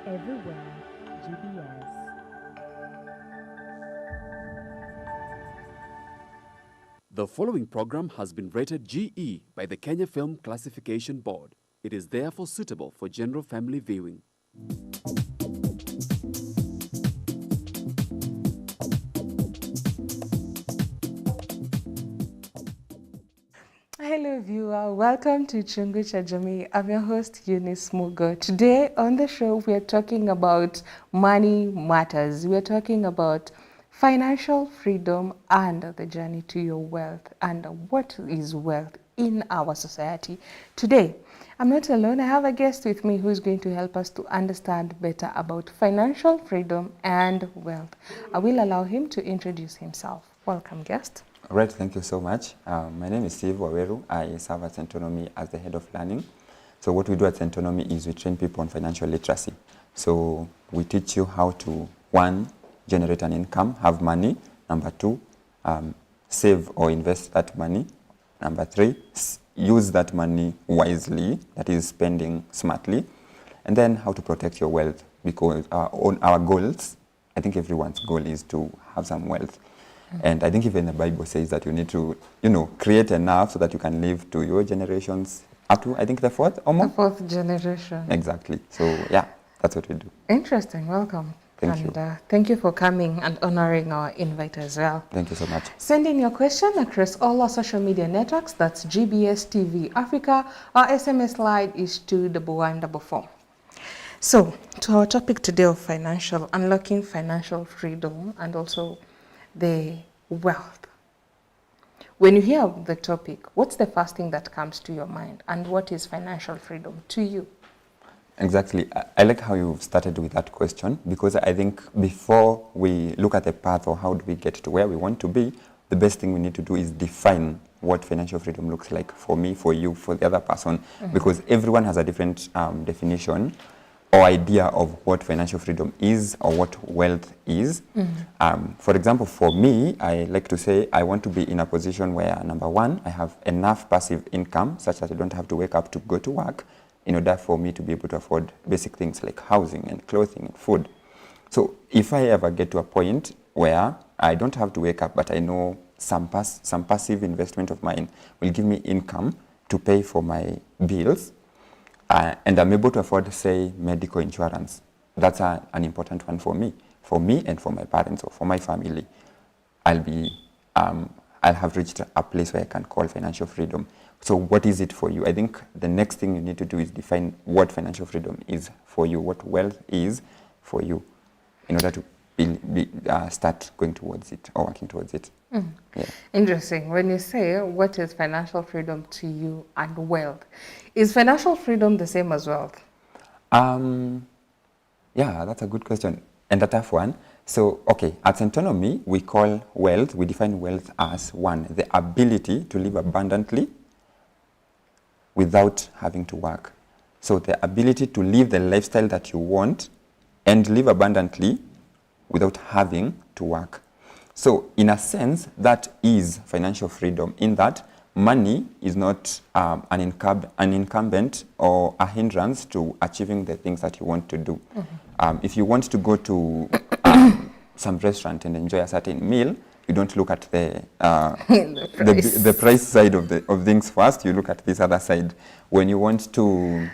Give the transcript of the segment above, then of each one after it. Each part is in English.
Everywhere, GBS. The following program has been rated GE by the Kenya Film Classification Board. It is therefore suitable for general family viewing. Hello viewer, welcome to Chungu Cha Jamii. I'm your host Eunice Mugo. Today on the show we are talking about money matters. We are talking about financial freedom and the journey to your wealth and what is wealth in our society. Today, I'm not alone. I have a guest with me who is going to help us to understand better about financial freedom and wealth. I will allow him to introduce himself. Welcome, guest. All right, thank you so much. My name is Steve Waweru. I serve at Centonomy as the head of learning. So what we do at Centonomy is we train people on financial literacy. So we teach you how to, one, generate an income, have money. Number two, save or invest that money. Number three, use that money wisely, that is spending smartly. And then how to protect your wealth, because on our goals, I think everyone's goal is to have some wealth. And I think even the Bible says that you need to, create enough so that you can live to your generations up to, I think, the fourth or more? The fourth generation. Exactly. So, yeah, that's what we do. Interesting. Welcome. Thank you. Thank you for coming and honoring our invite as well. Thank you so much. Send in your question across all our social media networks. That's GBS TV Africa. Our SMS line is 21144. So, to our topic today of unlocking financial freedom and also the wealth. When you hear of the topic, what's the first thing that comes to your mind, and what is financial freedom to you? Exactly. I like how you started with that question, because I think before we look at the path or how do we get to where we want to be, the best thing we need to do is define what financial freedom looks like for me, for you, for the other person, because everyone has a different definition or idea of what financial freedom is or what wealth is. For example, for me, I like to say I want to be in a position where, number one, I have enough passive income such that I don't have to wake up to go to work in order for me to be able to afford basic things like housing and clothing and food. So if I ever get to a point where I don't have to wake up, but I know some passive investment of mine will give me income to pay for my bills, and I'm able to afford, say, medical insurance. That's an important one for me and for my parents or for my family. I'll have reached a place where I can call financial freedom. So what is it for you? I think the next thing you need to do is define what financial freedom is for you, what wealth is for you, in order to start going towards it or working towards it. Yeah. Interesting. When you say what is financial freedom to you and wealth, is financial freedom the same as wealth? Yeah, that's a good question and a tough one. So, okay, at Centonomy, we define wealth as, one, the ability to live abundantly without having to work. So the ability to live the lifestyle that you want and live abundantly without having to work. So in a sense, that is financial freedom, in that money is not an incumbent or a hindrance to achieving the things that you want to do. If you want to go to some restaurant and enjoy a certain meal, you don't look at the price side of things first. You look at this other side. When you want to,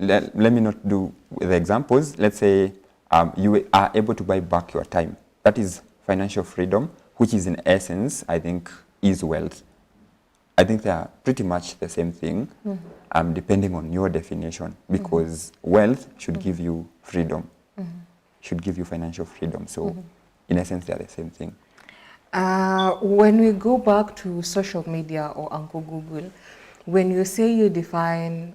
let me not do the examples. Let's say you are able to buy back your time. That is financial freedom, which is in essence, I think, is wealth. I think they are pretty much the same thing, depending on your definition, because wealth should give you freedom, should give you financial freedom. So in essence, they are the same thing. When we go back to social media or Uncle Google, when you say you define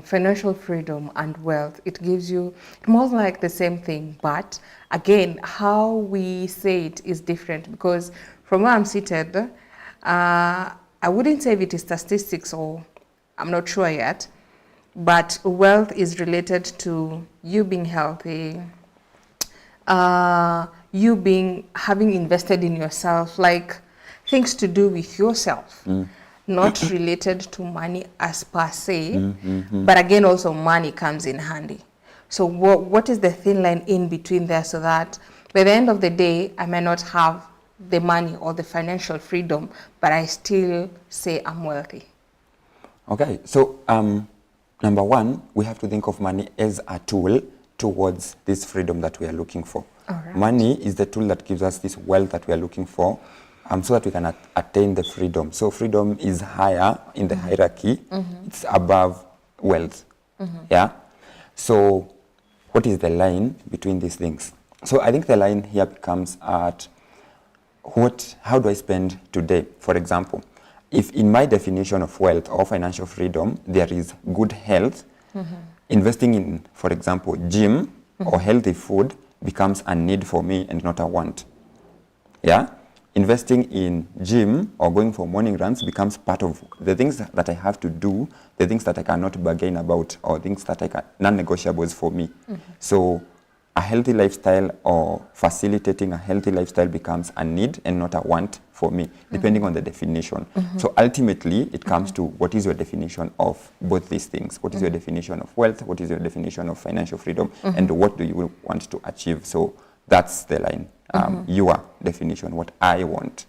financial freedom and wealth, it gives you more like the same thing, but again, how we say it is different, because from where I'm seated, I wouldn't say if it is statistics, or I'm not sure yet, but wealth is related to you being healthy, having invested in yourself, like things to do with yourself. not related to money as per se, but again, also money comes in handy. So what is the thin line in between there, so that by the end of the day, I may not have the money or the financial freedom, but I still say I'm wealthy? Okay, so number one, we have to think of money as a tool towards this freedom that we are looking for. All right. Money is the tool that gives us this wealth that we are looking for, so that we can attain the freedom. So freedom is higher in the hierarchy. It's above wealth. Yeah. So what is the line between these things? So I think the line here becomes at how do I spend today? For example, if in my definition of wealth or financial freedom, there is good health, investing in, for example, gym or healthy food becomes a need for me and not a want. Yeah? Investing in gym or going for morning runs becomes part of the things that I have to do, the things that I cannot bargain about, or things that non-negotiables for me. So a healthy lifestyle or facilitating a healthy lifestyle becomes a need and not a want for me, depending on the definition. So ultimately, it comes to what is your definition of both these things? What is your definition of wealth? What is your definition of financial freedom? And what do you want to achieve? So that's the line. Your definition, what I want.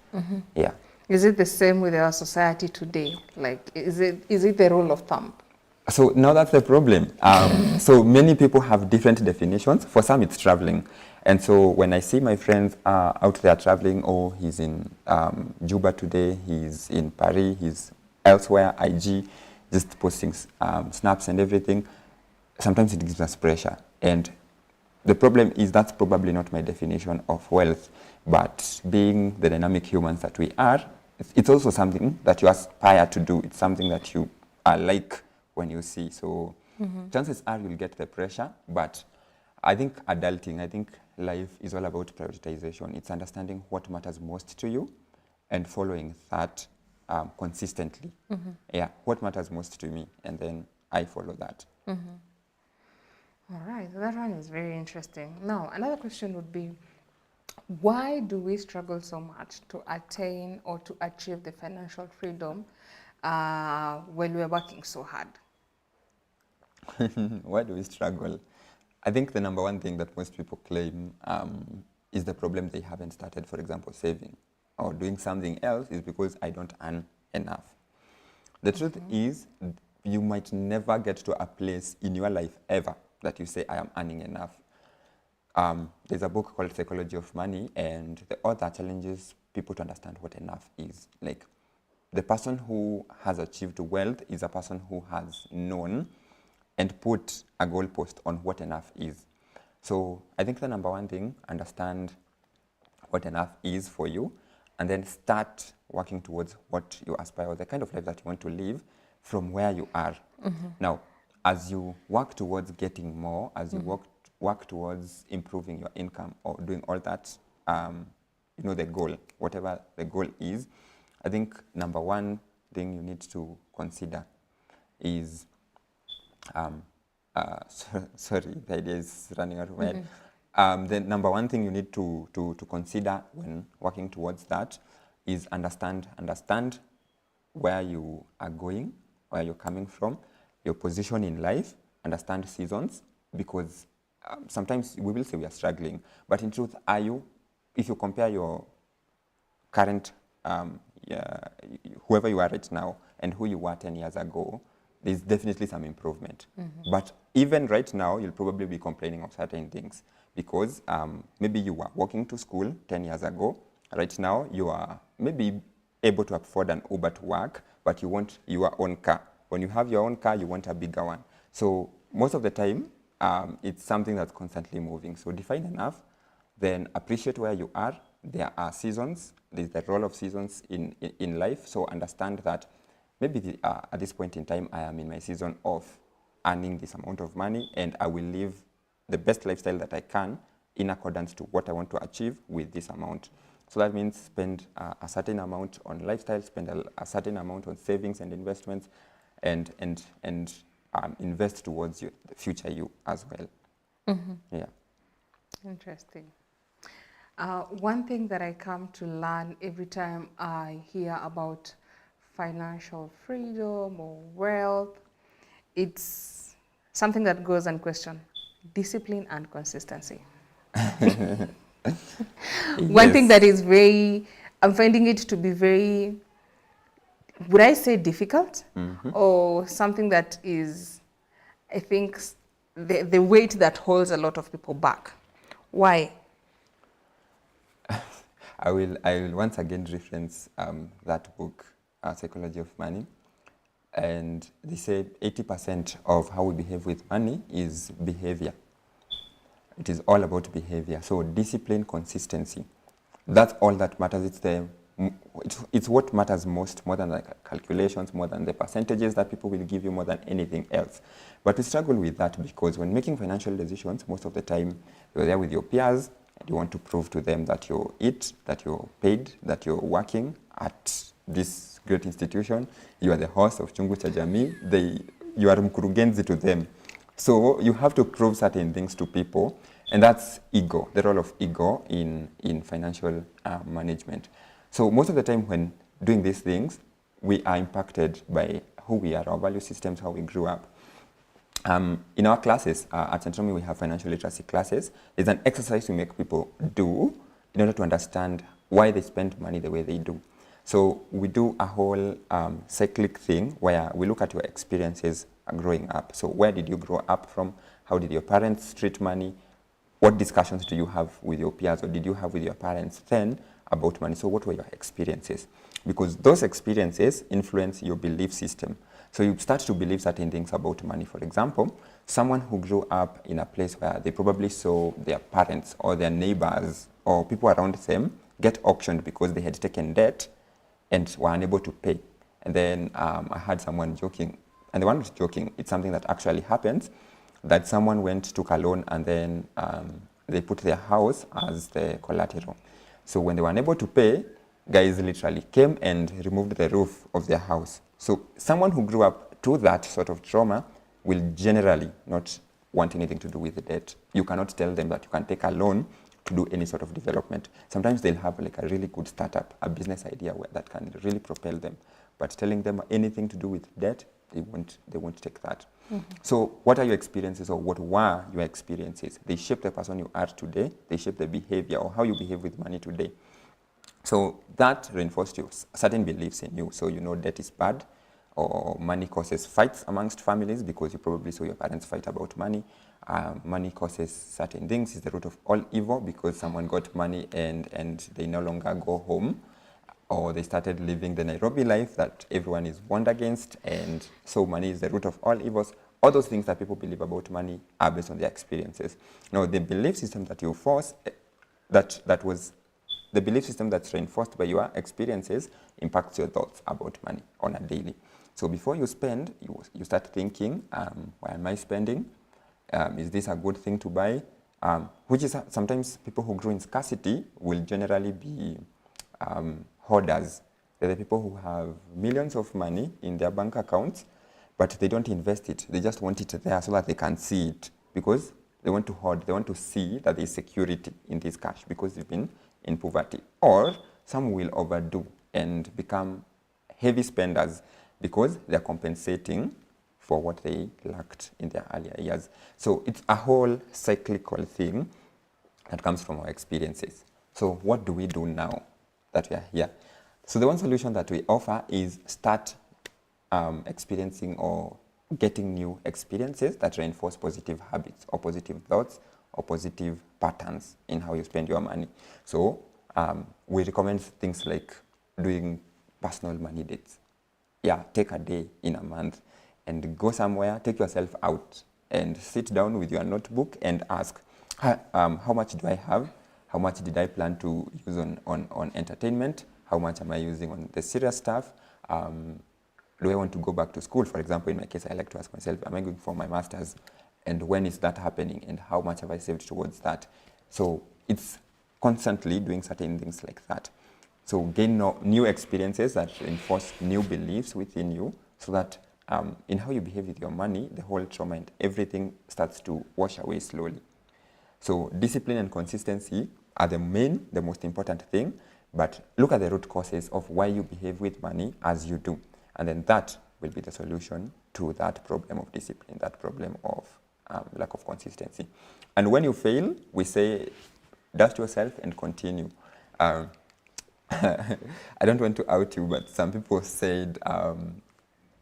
Yeah. Is it the same with our society today? Like, is it the rule of thumb? So now that's the problem. So many people have different definitions. For some, it's traveling. And so when I see my friends out there traveling, oh, he's in Juba today, he's in Paris, he's elsewhere, IG, just posting snaps and everything, sometimes it gives us pressure. And the problem is that's probably not my definition of wealth, but being the dynamic humans that we are, it's also something that you aspire to do. It's something that you are like when you see. So chances are you'll get the pressure, but I think adulting, I think life is all about prioritization. It's understanding what matters most to you and following that consistently. Yeah, what matters most to me, and then I follow that. All right, so that one is very interesting. Now, another question would be, why do we struggle so much to attain or to achieve the financial freedom when we're working so hard? Why do we struggle? I think the number one thing that most people claim is the problem they haven't started, for example, saving or doing something else, is because I don't earn enough. The truth is, you might never get to a place in your life ever that you say, I am earning enough. There's a book called Psychology of Money, and the author challenges people to understand what enough is. Like, the person who has achieved wealth is a person who has known and put a goalpost on what enough is. So I think the number one thing, understand what enough is for you, and then start working towards what you aspire, or the kind of life that you want to live from where you are. Now, as you work towards getting more, as you work towards improving your income or doing all that, the goal, whatever the goal is, I think number one thing you need to consider is, sorry, the idea is running out of my head. The number one thing you need to consider when working towards that is understand where you are going, where you're coming from, your position in life, understand seasons, because sometimes we will say we are struggling, but in truth, if you compare your current, whoever you are right now and who you were 10 years ago, there's definitely some improvement. But even right now, you'll probably be complaining of certain things, because maybe you were walking to school 10 years ago. Right now, you are maybe able to afford an Uber to work, but you want your own car. When you have your own car, you want a bigger one. So most of the time, it's something that's constantly moving. So define enough, then appreciate where you are. There are seasons. There's the role of seasons in life. So understand that maybe at this point in time, I am in my season of earning this amount of money, and I will live the best lifestyle that I can in accordance to what I want to achieve with this amount. So that means spend a certain amount on lifestyle, spend a certain amount on savings and investments, and invest towards the future you as well. Yeah. Interesting. One thing that I come to learn every time I hear about financial freedom or wealth, it's something that goes unquestioned. Discipline and consistency. One thing that Yes. is I'm finding it to be very, would I say difficult? Or something that is, I think, the weight that holds a lot of people back. Why? I will once again reference that book, Psychology of Money. And they say 80% of how we behave with money is behavior. It is all about behavior. So discipline, consistency. That's all that matters. It's what matters most, more than like calculations, more than the percentages that people will give you, more than anything else. But we struggle with that because when making financial decisions, most of the time you're there with your peers and you want to prove to them that you're that you're paid, that you're working at this great institution. You are the host of Chungu Cha Jamii. You are mkurugenzi to them. So you have to prove certain things to people, and that's ego, the role of ego in financial management. So most of the time when doing these things, we are impacted by who we are, our value systems, how we grew up. In our classes, at Centromi, we have financial literacy classes. There's an exercise we make people do in order to understand why they spend money the way they do. So we do a whole cyclic thing where we look at your experiences growing up. So where did you grow up from? How did your parents treat money? What discussions do you have with your peers or did you have with your parents then about money? So what were your experiences? Because those experiences influence your belief system. So you start to believe certain things about money. For example, someone who grew up in a place where they probably saw their parents or their neighbors or people around them get auctioned because they had taken debt and were unable to pay. And then I had someone joking, and the one was joking, it's something that actually happens, that someone took a loan and then they put their house as the collateral. So when they were unable to pay, guys literally came and removed the roof of their house. So someone who grew up to that sort of trauma will generally not want anything to do with the debt. You cannot tell them that you can take a loan to do any sort of development. Sometimes they'll have like a really good startup, a business idea that can really propel them. But telling them anything to do with debt, they won't take that. So what are your experiences, or what were your experiences? They shape the person you are today. They shape the behavior or how you behave with money today. So that reinforced certain beliefs in you. So you know debt is bad, or money causes fights amongst families because you probably saw your parents fight about money. Money causes certain things, is the root of all evil because someone got money and they no longer go home, or they started living the Nairobi life that everyone is warned against, and so money is the root of all evils. All those things that people believe about money are based on their experiences. Now, the belief system that you force, that was the belief system that's reinforced by your experiences impacts your thoughts about money on a daily. So before you spend, you start thinking, why am I spending? Is this a good thing to buy? Which is sometimes people who grow in scarcity will generally be hoarders. They're the people who have millions of money in their bank accounts, but they don't invest it. They just want it there so that they can see it because they want to hoard. They want to see that there is security in this cash because they've been in poverty. Or some will overdo and become heavy spenders because they're compensating for what they lacked in their earlier years. So it's a whole cyclical thing that comes from our experiences. So what do we do now that we are here? So the one solution that we offer is start experiencing or getting new experiences that reinforce positive habits or positive thoughts or positive patterns in how you spend your money. So we recommend things like doing personal money dates. Yeah, take a day in a month and go somewhere, take yourself out and sit down with your notebook and ask, how much do I have? How much did I plan to use on entertainment? How much am I using on the serious stuff? Do I want to go back to school? For example, in my case, I like to ask myself, am I going for my master's? And when is that happening? And how much have I saved towards that? So it's constantly doing certain things like that. So gain new experiences that reinforce new beliefs within you so that in how you behave with your money, the whole trauma and everything starts to wash away slowly. So discipline and consistency are the most important thing, But look at the root causes of why you behave with money as you do. And then that will be the solution to that problem of discipline, that problem of lack of consistency. And when you fail, we say, dust yourself and continue. I don't want to out you, but some people said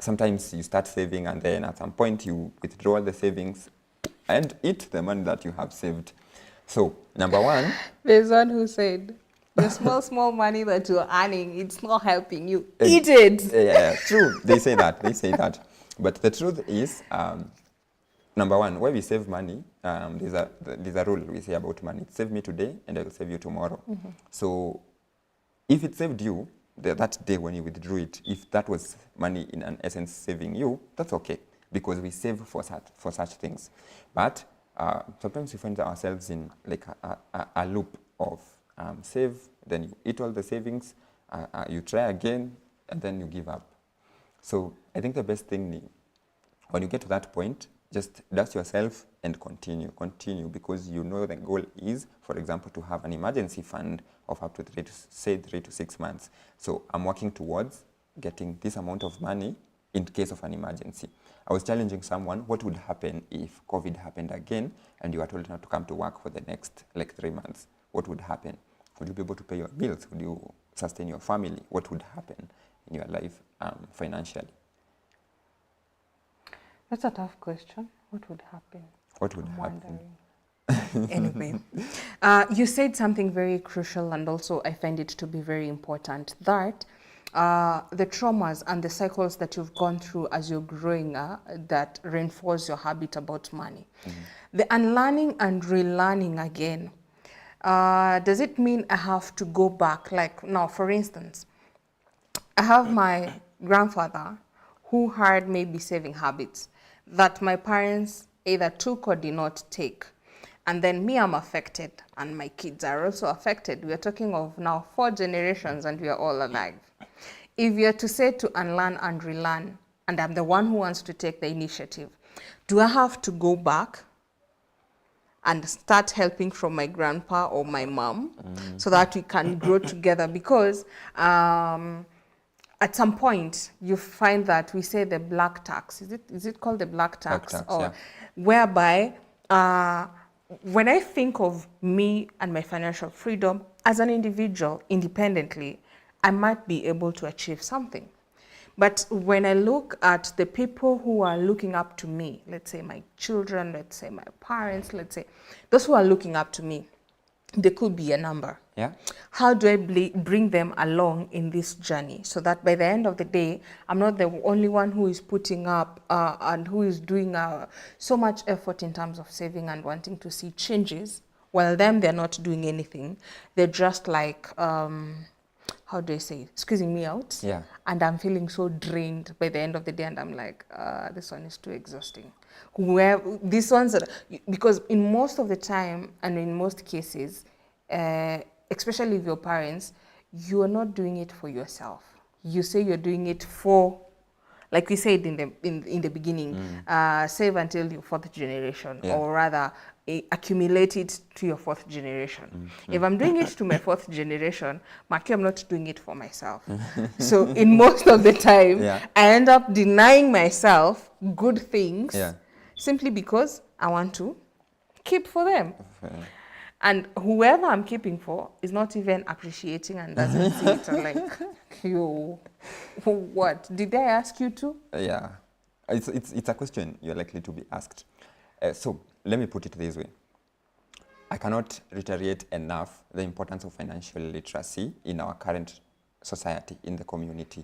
sometimes you start saving and then at some point you withdraw all the savings and eat the money that you have saved. So, number one. There's one who said, the small money that you're earning, it's not helping you. Eat it. Yeah, true. They say that. But the truth is, number one, where we save money, there's a rule we say about money. Save me today and I will save you tomorrow. So if it saved you, that day when you withdrew it, if that was money in an essence saving you, that's okay, because we save for such things. But sometimes we find ourselves in like a loop of save, then you eat all the savings, you try again, and then you give up. So I think the best thing, when you get to that point, just dust yourself and continue, because you know the goal is, for example, to have an emergency fund of up to 3 to 6 months. So I'm working towards getting this amount of money in case of an emergency. I was challenging someone, what would happen if COVID happened again and you are told not to come to work for the next 3 months? What would happen? Would you be able to pay your bills? Would you sustain your family? What would happen in your life financially? That's a tough question. What would happen? What would happen? Anyway, you said something very crucial, and also I find it to be very important, that the traumas and the cycles that you've gone through as you're growing that reinforce your habit about money. The unlearning and relearning again, does it mean I have to go back? Like now, for instance, I have my grandfather who had maybe saving habits that my parents either took or did not take. And then me, I'm affected, and my kids are also affected. We are talking of now 4 generations, and we are all alive. If you're to say to unlearn and relearn, and I'm the one who wants to take the initiative, do I have to go back and start helping from my grandpa or my mom so that we can grow together? Because at some point you find that we say the black tax, is it called the black tax? Yeah. Whereby when I think of me and my financial freedom as an individual independently, I might be able to achieve something. But when I look at the people who are looking up to me, let's say my children, let's say my parents, let's say those who are looking up to me, there could be a number. Yeah. How do I bring them along in this journey so that by the end of the day, I'm not the only one who is putting up and who is doing so much effort in terms of saving and wanting to see changes, while they're not doing anything. They're just like, how do I say, squeezing me out. Yeah. And I'm feeling so drained by the end of the day, and I'm like, this one is too exhausting. These ones are, because in most of the time and in most cases, especially with your parents, you are not doing it for yourself. You say you're doing it for, like we said in the beginning, save until your 4th generation, or rather accumulate it to your 4th generation. If I'm doing it to my 4th generation, Maki, I'm not doing it for myself. So in most of the time, I end up denying myself good things simply because I want to keep for them. And whoever I'm keeping for is not even appreciating and doesn't see it. I'm like, yo, what? Did I ask you to? Yeah. It's a question you're likely to be asked. So let me put it this way. I cannot reiterate enough the importance of financial literacy in our current society, in the community.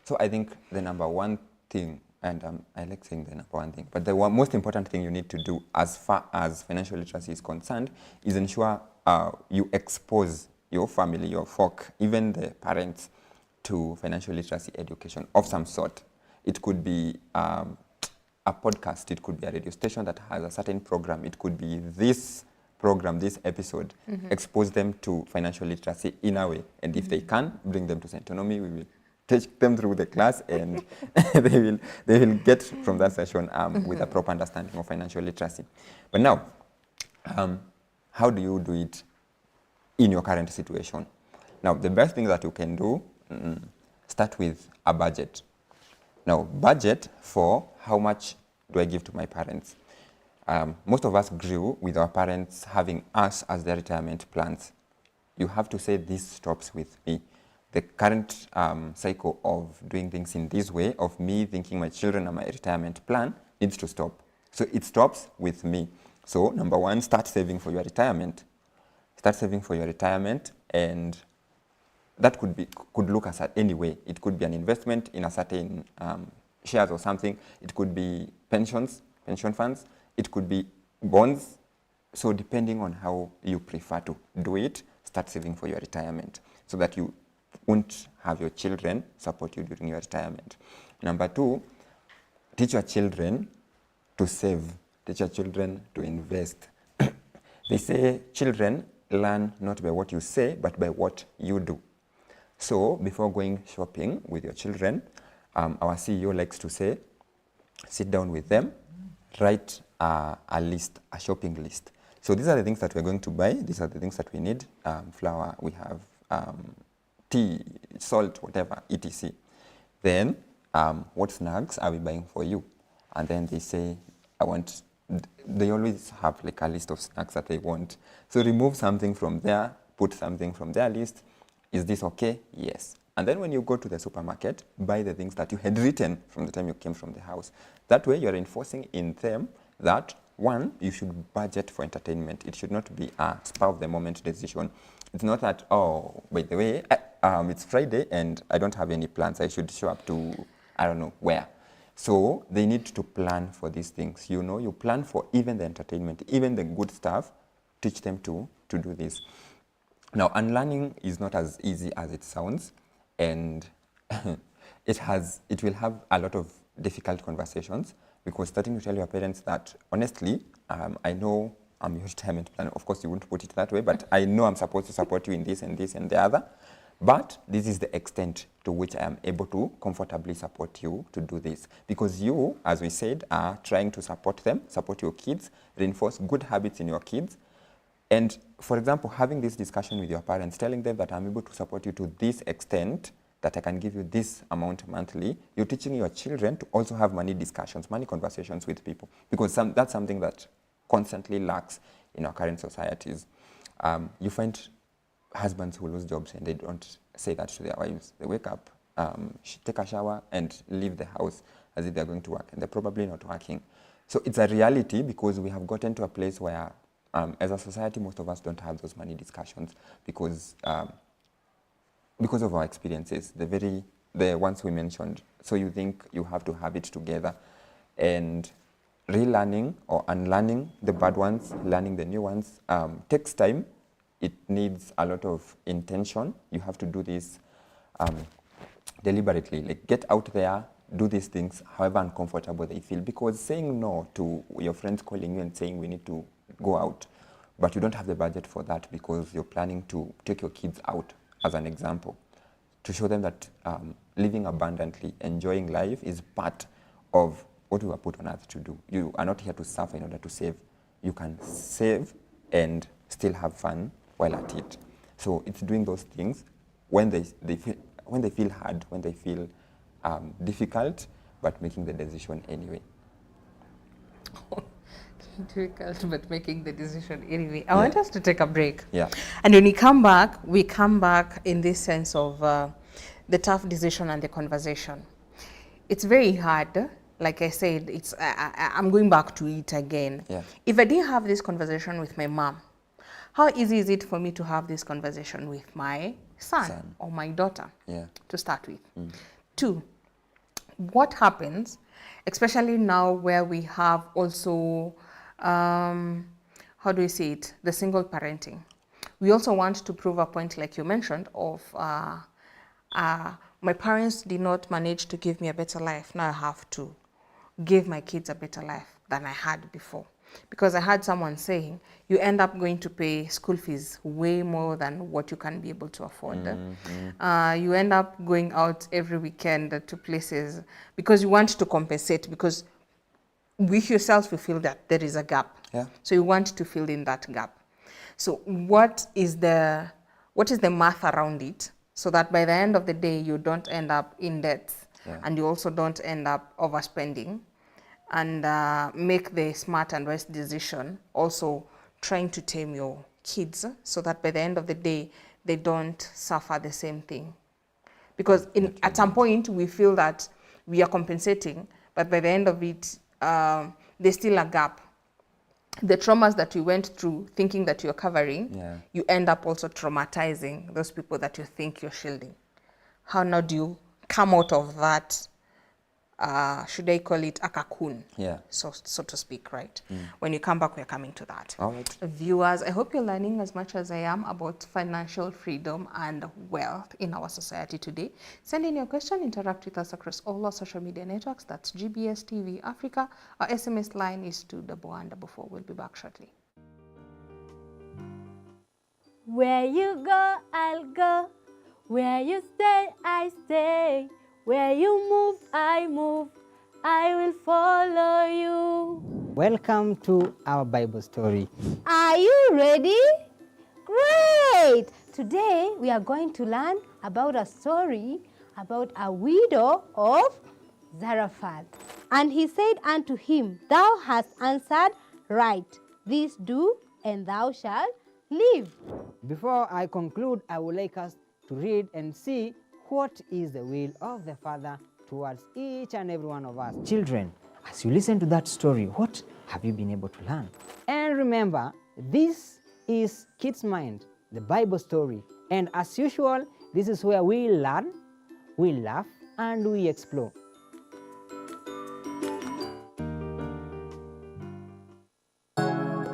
So I think the number one thing, and I like saying the number one thing, but the most important thing you need to do as far as financial literacy is concerned is ensure you expose your family, your folk, even the parents, to financial literacy education of some sort. It could be a podcast, it could be a radio station that has a certain program, it could be this program, this episode. Expose them to financial literacy in a way, and if they can, bring them to Centonomy. We will take them through the class, and they will get from that session with a proper understanding of financial literacy. But now, how do you do it in your current situation? Now, the best thing that you can do, start with a budget. Now, budget for how much do I give to my parents? Most of us grew with our parents having us as their retirement plans. You have to say this stops with me. The current cycle of doing things in this way, of me thinking my children are my retirement plan, needs to stop. So it stops with me. So number one, start saving for your retirement. Start saving for your retirement, and that could look as any way. It could be an investment in a certain shares or something. It could be pension funds. It could be bonds. So depending on how you prefer to do it, start saving for your retirement so that you won't have your children support you during your retirement. Number two, teach your children to save. Teach your children to invest. They say children learn not by what you say, but by what you do. So before going shopping with your children, our CEO likes to say, sit down with them, write a list, a shopping list. So these are the things that we're going to buy. These are the things that we need. Flour, we have tea, salt, whatever, etc. Then, what snacks are we buying for you? And then they say, they always have like a list of snacks that they want. So remove something from there, put something from their list. Is this okay? Yes. And then when you go to the supermarket, buy the things that you had written from the time you came from the house. That way you're enforcing in them that, one, you should budget for entertainment. It should not be a spur of the moment decision. It's not that, oh, by the way, it's Friday and I don't have any plans. I should show up to, I don't know, where. So they need to plan for these things. You know, you plan for even the entertainment, even the good stuff. Teach them to do this. Now, unlearning is not as easy as it sounds, and it will have a lot of difficult conversations, because starting to tell your parents that, honestly, I know I'm your retirement plan. Of course, you wouldn't put it that way, but I know I'm supposed to support you in this and this and the other. But this is the extent to which I am able to comfortably support you to do this. Because you, as we said, are trying to support them, support your kids, reinforce good habits in your kids. And for example, having this discussion with your parents, telling them that I'm able to support you to this extent, that I can give you this amount monthly, you're teaching your children to also have money discussions, money conversations with people. Because that's something that constantly lacks in our current societies. You find husbands who lose jobs and they don't say that to their wives. They wake up, take a shower and leave the house as if they're going to work, and they're probably not working. So it's a reality, because we have gotten to a place where as a society, most of us don't have those money discussions because of our experiences, the ones we mentioned. So you think you have to have it together, and relearning or unlearning the bad ones, learning the new ones, takes time. It needs a lot of intention. You have to do this deliberately. Like, get out there, do these things, however uncomfortable they feel. Because saying no to your friends calling you and saying we need to go out, but you don't have the budget for that because you're planning to take your kids out, as an example, to show them that living abundantly, enjoying life is part of what we were put on earth to do. You are not here to suffer in order to save. You can save and still have fun while at it. So it's doing those things when they feel hard, when they feel difficult, but making the decision anyway. Difficult, but making the decision anyway. I want us to take a break. Yeah. And when we come back in this sense of the tough decision and the conversation. It's very hard. Like I said, I'm going back to it again. Yeah. If I didn't have this conversation with my mom, how easy is it for me to have this conversation with my son. Or my daughter, to start with? 2, what happens, especially now where we have also, how do we say it, the single parenting. We also want to prove a point, like you mentioned, of my parents did not manage to give me a better life. Now I have to give my kids a better life than I had before. Because I had someone saying, you end up going to pay school fees way more than what you can be able to afford. You end up going out every weekend to places because you want to compensate, because with yourself you feel that there is a gap. So you want to fill in that gap. So what is the what is the math around it, so that by the end of the day, you don't end up in debt, and you also don't end up overspending, and make the smart and wise decision, also trying to tame your kids, so that by the end of the day, they don't suffer the same thing. Because at some point, we feel that we are compensating, but by the end of it, there's still a gap. The traumas that you went through thinking that you're covering, you end up also traumatizing those people that you think you're shielding. How now do you come out of that, should I call it a cocoon, so to speak, right? When you come back, we're coming to that. All right. Viewers, I hope you're learning as much as I am about financial freedom and wealth in our society today. Send in your question, interact with us across all our social media networks. That's GBS TV Africa. Our SMS line is 21144. We'll be back shortly. Where you go, I'll go. Where you stay, I stay. Where you move, I move. I will follow you. Welcome to our Bible story. Are you ready? Great! Today we are going to learn about a story about a widow of Zarephath. And he said unto him, Thou hast answered right. This do, and thou shalt live. Before I conclude, I would like us to read and see what is the will of the Father towards each and every one of us. Children, as you listen to that story, what have you been able to learn? And remember, this is Kids Mind, the Bible story. And as usual, this is where we learn, we laugh, and we explore.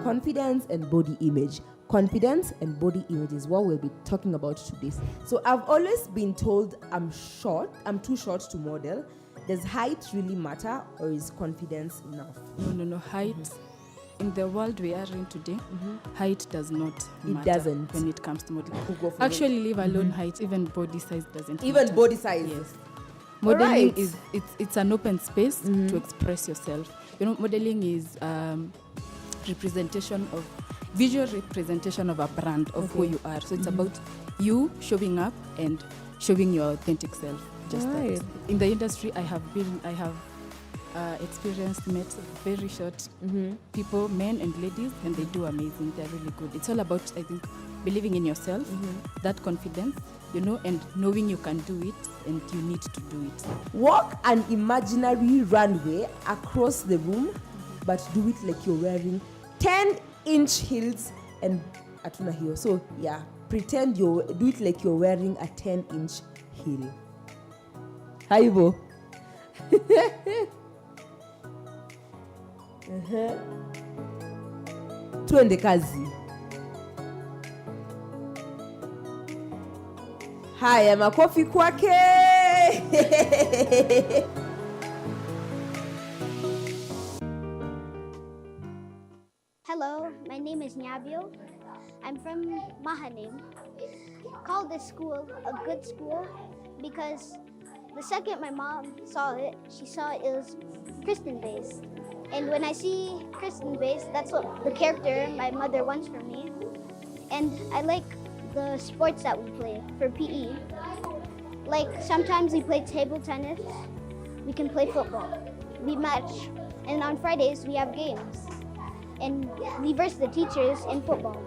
Confidence and body image. Confidence and body image is what we'll be talking about today. So I've always been told I'm too short to model. Does height really matter, or is confidence enough? No. Height, in the world we are in today, height does not matter. It doesn't. When it comes to modeling. Actually, leave alone height, even body size doesn't Even matter. body size? Yes. Modeling Right. is, it's an open space to express yourself. You know, modeling is visual representation of a brand of who you are. So it's about you showing up and showing your authentic self. Just Right. that. In the industry, I have experienced, met very short people, men and ladies, and they do amazing. They're really good. It's all about, I think, believing in yourself, that confidence, you know, and knowing you can do it and you need to do it. Walk an imaginary runway across the room, but do it like you're wearing 10-inch heels and atuna heel. So yeah, pretend do it like you're wearing a 10-inch heel. Haibo. Tuende kazi. Haya, makofi kwake. Hello, my name is Nyabio. I'm from Mahanim. I call this school a good school because the second my mom saw it, she saw it was Christian-based. And when I see Christian-based, that's what the character my mother wants for me. And I like the sports that we play for PE. Like sometimes we play table tennis, we can play football, we match, and on Fridays we have games. And we verse the teachers in football.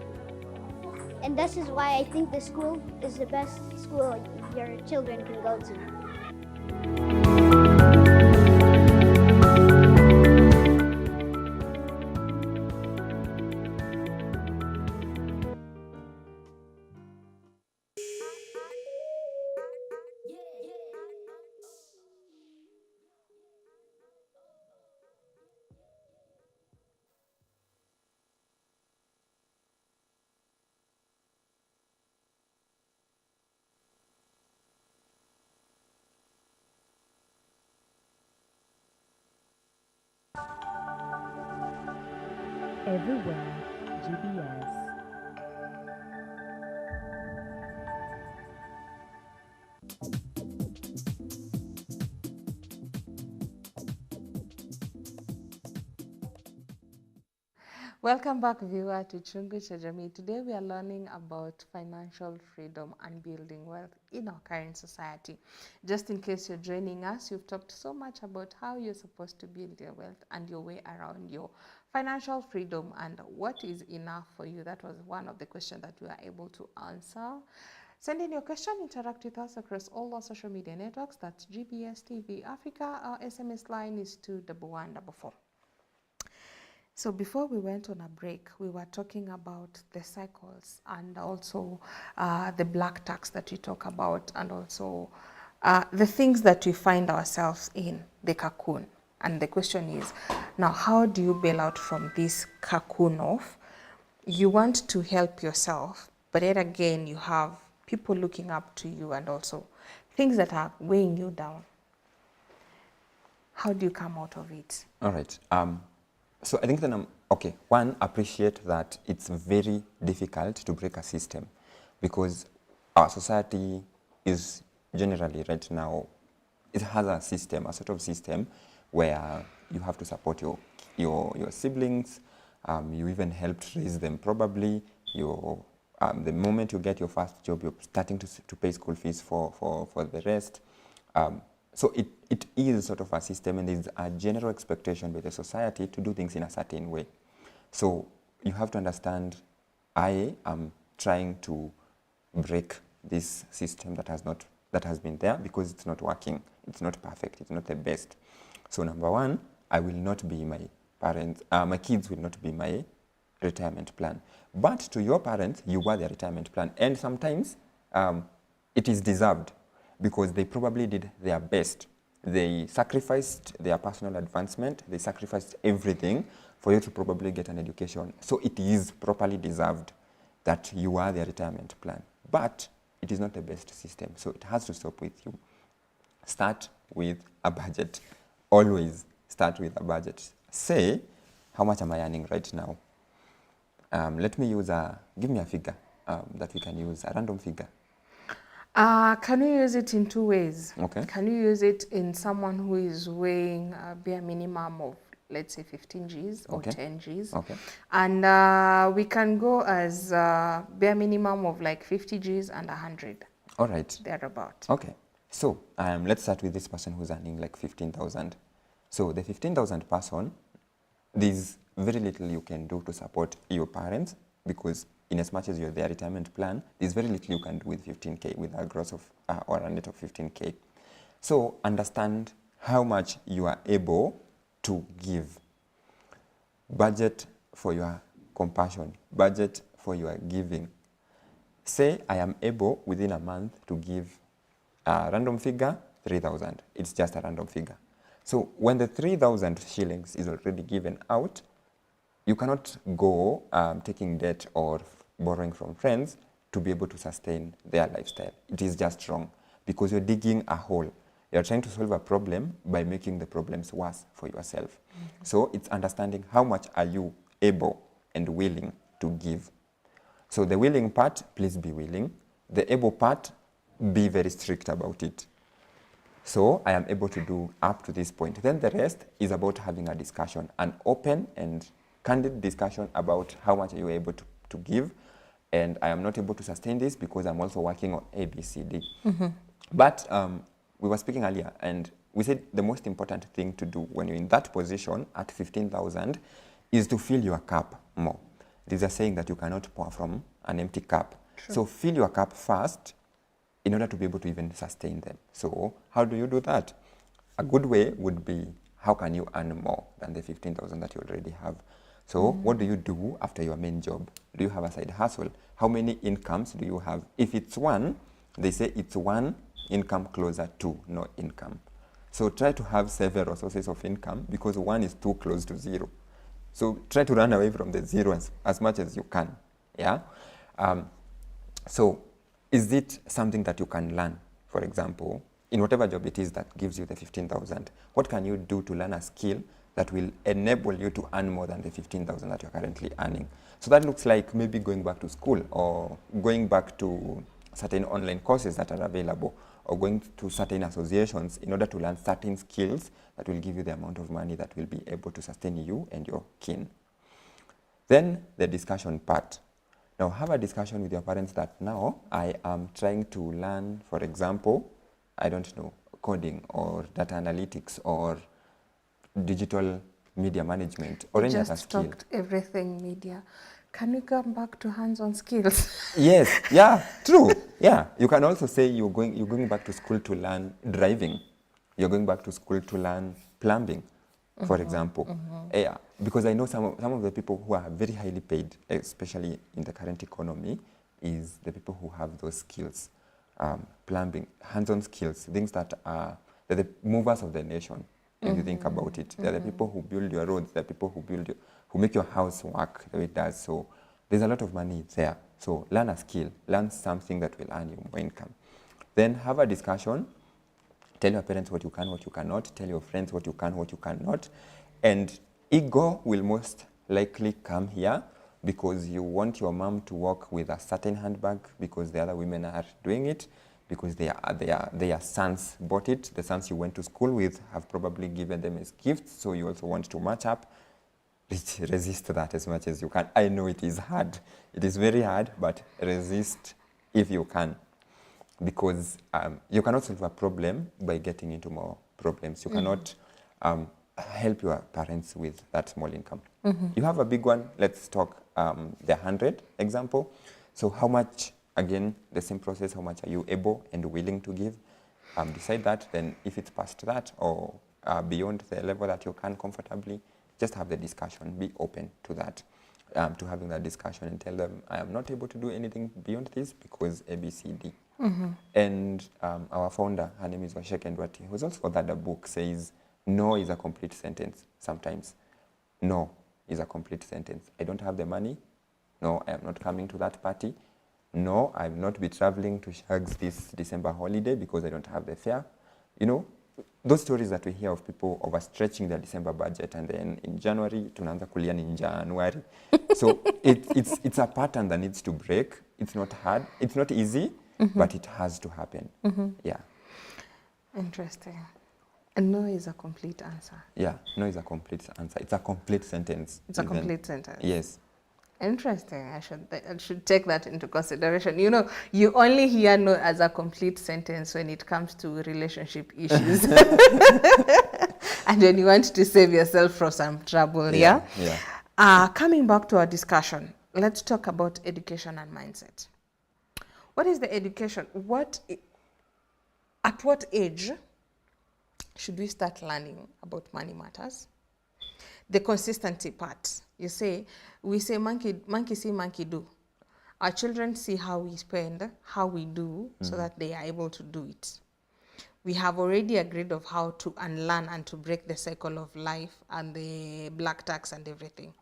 And this is why I think the school is the best school your children can go to. Everywhere, GBS. Welcome back, viewer, to Chungu Cha Jamii. Today we are learning about financial freedom and building wealth in our current society. Just in case you're joining us, you've talked so much about how you're supposed to build your wealth and your way around your financial freedom and what is enough for you. That was one of the questions that we were able to answer. Send in your question, interact with us across all our social media networks. That's GPS TV Africa. Our SMS line is 21144. So before we went on a break, we were talking about the cycles and also the black tax that we talk about, and also the things that we find ourselves in, the cocoon. And the question is, now how do you bail out from this cocoon of, you want to help yourself, but yet again you have people looking up to you and also things that are weighing you down. How do you come out of it? All right. So I think that, okay, one, appreciate that it's very difficult to break a system because our society is generally right now, it has a system, a sort of system where you have to support your siblings, you even helped raise them probably, the moment you get your first job, you're starting to pay school fees for the rest. So it is sort of a system, and there's a general expectation by the society to do things in a certain way. So you have to understand, I am trying to break this system that has been there because it's not working. It's not perfect. It's not the best. So number one, I will not be my parents. My kids will not be my retirement plan. But to your parents, you were their retirement plan, and sometimes it is deserved, because they probably did their best. They sacrificed their personal advancement. They sacrificed everything for you to probably get an education. So it is properly deserved that you are their retirement plan. But it is not the best system. So it has to stop with you. Start with a budget. Always start with a budget. Say, how much am I earning right now? Let me use give me a figure that we can use, a random figure. Can you use it in two ways? Okay. Can you use it in someone who is weighing a bare minimum of, let's say, 15 Gs or Okay. 10 Gs? Okay. And we can go as bare minimum of like 50 Gs and 100. All right. Thereabout. Okay. So let's start with this person who's earning like 15,000. So the 15,000 person, there's very little you can do to support your parents, because in as much as you're their retirement plan, there's very little you can do with 15K, with a gross of or a net of 15K. So understand how much you are able to give. Budget for your compassion. Budget for your giving. Say I am able within a month to give a random figure, 3,000. It's just a random figure. So when the 3,000 shillings is already given out, you cannot go taking debt or borrowing from friends to be able to sustain their lifestyle. It is just wrong, because you're digging a hole. You're trying to solve a problem by making the problems worse for yourself. Mm-hmm. So it's understanding how much are you able and willing to give. So the willing part, please be willing. The able part, be very strict about it. So I am able to do up to this point. Then the rest is about having a discussion, an open and candid discussion about how much are you able to give, and I am not able to sustain this because I'm also working on A, B, C, D. Mm-hmm. But we were speaking earlier, and we said the most important thing to do when you're in that position at 15,000 is to fill your cup more. There's a saying that you cannot pour from an empty cup. True. So fill your cup first in order to be able to even sustain them. So how do you do that? A good way would be, how can you earn more than the 15,000 that you already have? So what do you do after your main job? Do you have a side hustle? How many incomes do you have? If it's one, they say it's one income closer to no income. So try to have several sources of income, because one is too close to zero. So try to run away from the zero as much as you can. Yeah. So is it something that you can learn? For example, in whatever job it is that gives you the 15,000, what can you do to learn a skill that will enable you to earn more than the 15,000 that you're currently earning? So that looks like maybe going back to school, or going back to certain online courses that are available, or going to certain associations in order to learn certain skills that will give you the amount of money that will be able to sustain you and your kin. Then the discussion part. Now have a discussion with your parents that now I am trying to learn, for example, I don't know, coding or data analytics or digital media management or We any other just skill. talked everything media. Can we come back to hands-on skills? Yes, yeah, true. Yeah, you can also say you're going back to school to learn driving. You're going back to school to learn plumbing, for example. Yeah, because I know some of the people who are very highly paid, especially in the current economy, is the people who have those skills, plumbing, hands-on skills, things that are they're the movers of the nation. If you think about it, they're the people who build your roads, they're people who make your house work the way it does. So there's a lot of money there. So learn a skill, learn something that will earn you more income. Then have a discussion. Tell your parents what you can, what you cannot. Tell your friends what you can, what you cannot. And ego will most likely come here because you want your mom to walk with a certain handbag because the other women are doing it, because their sons bought it. The sons you went to school with have probably given them as gifts, so you also want to match up. Resist that as much as you can. I know it is hard. It is very hard, but resist if you can. Because you cannot solve a problem by getting into more problems. You cannot help your parents with that small income. You have a big one. Let's talk the 100 example. So how much, again, the same process, how much are you able and willing to give? Decide that. Then if it's past that or beyond the level that you can comfortably, just have the discussion. Be open to that. To having that discussion and tell them, I am not able to do anything beyond this because A, B, C, D. And our founder, her name is Washek Ndwati, who's also that the book says, no is a complete sentence sometimes. No is a complete sentence. I don't have the money. No, I am not coming to that party. No, I will not be traveling to Shags this December holiday because I don't have the fare. You know, those stories that we hear of people overstretching their December budget and then in January, tunaanza kulia in January. So it's a pattern that needs to break. It's not hard. It's not easy, but it has to happen. Yeah. Interesting. And no is a complete answer. Yeah, no is a complete answer. It's a complete sentence. It's a complete sentence. Yes. Interesting. I should take that into consideration. You know, you only hear no as a complete sentence when it comes to relationship issues. And when you want to save yourself from some trouble, yeah? Coming back to our discussion, let's talk about education and mindset. What is the education? At what age should we start learning about money matters? The consistency part. We say monkey see, monkey do. Our children see how we spend, how we do, so that they are able to do it. We have already agreed of how to unlearn and to break the cycle of life and the black tax and everything.